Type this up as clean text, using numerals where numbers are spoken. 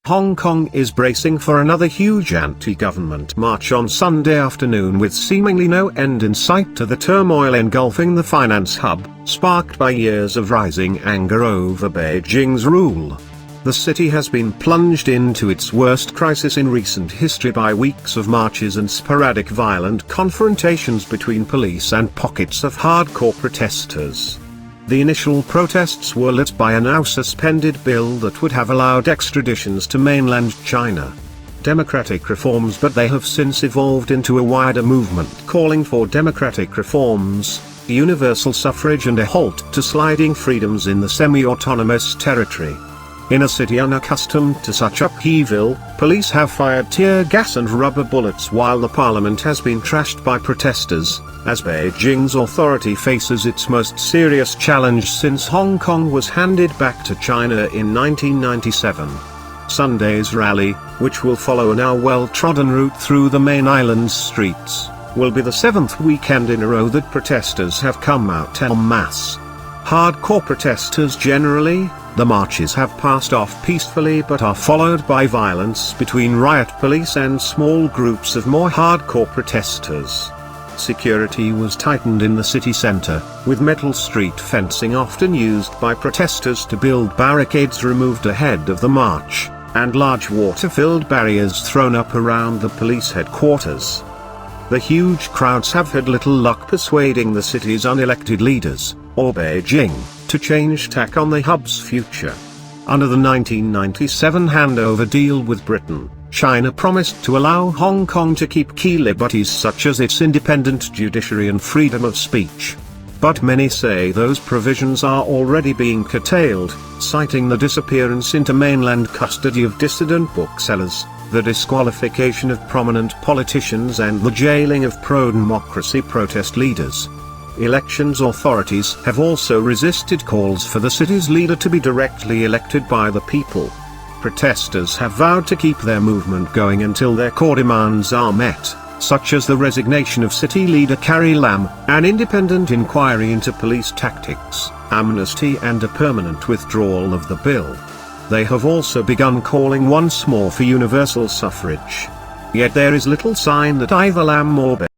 Hong Kong is bracing for another huge anti-government march on Sunday afternoon with seemingly no end in sight to the turmoil engulfing the finance hub, sparked by years of rising anger over Beijing's rule. The city has been plunged into its worst crisis in recent history by weeks of marches and sporadic violent confrontations between police and pockets of hardcore protesters. The initial protests were lit by a now-suspended bill that would have allowed extraditions to mainland China. Democratic reforms, but they have since evolved into a wider movement calling for democratic reforms, universal suffrage and a halt to sliding freedoms in the semi-autonomous territory. In a city unaccustomed to such upheaval, police have fired tear gas and rubber bullets while the parliament has been trashed by protesters, as Beijing's authority faces its most serious challenge since Hong Kong was handed back to China in 1997. Sunday's rally, which will follow a now well-trodden route through the main island's streets, will be the seventh weekend in a row that protesters have come out en masse. Hardcore protesters generally, the marches have passed off peacefully but are followed by violence between riot police and small groups of more hardcore protesters. Security was tightened in the city center, with metal street fencing often used by protesters to build barricades removed ahead of the march, and large water-filled barriers thrown up around the police headquarters. The huge crowds have had little luck persuading the city's unelected leaders, or Beijing, to change tack on the hub's future. Under the 1997 handover deal with Britain, China promised to allow Hong Kong to keep key liberties such as its independent judiciary and freedom of speech. But many say those provisions are already being curtailed, citing the disappearance into mainland custody of dissident booksellers, the disqualification of prominent politicians and the jailing of pro-democracy protest leaders. Elections authorities have also resisted calls for the city's leader to be directly elected by the people. Protesters have vowed to keep their movement going until their core demands are met, such as the resignation of city leader Carrie Lam, an independent inquiry into police tactics, amnesty and a permanent withdrawal of the bill. They have also begun calling once more for universal suffrage. Yet there is little sign that either Lam or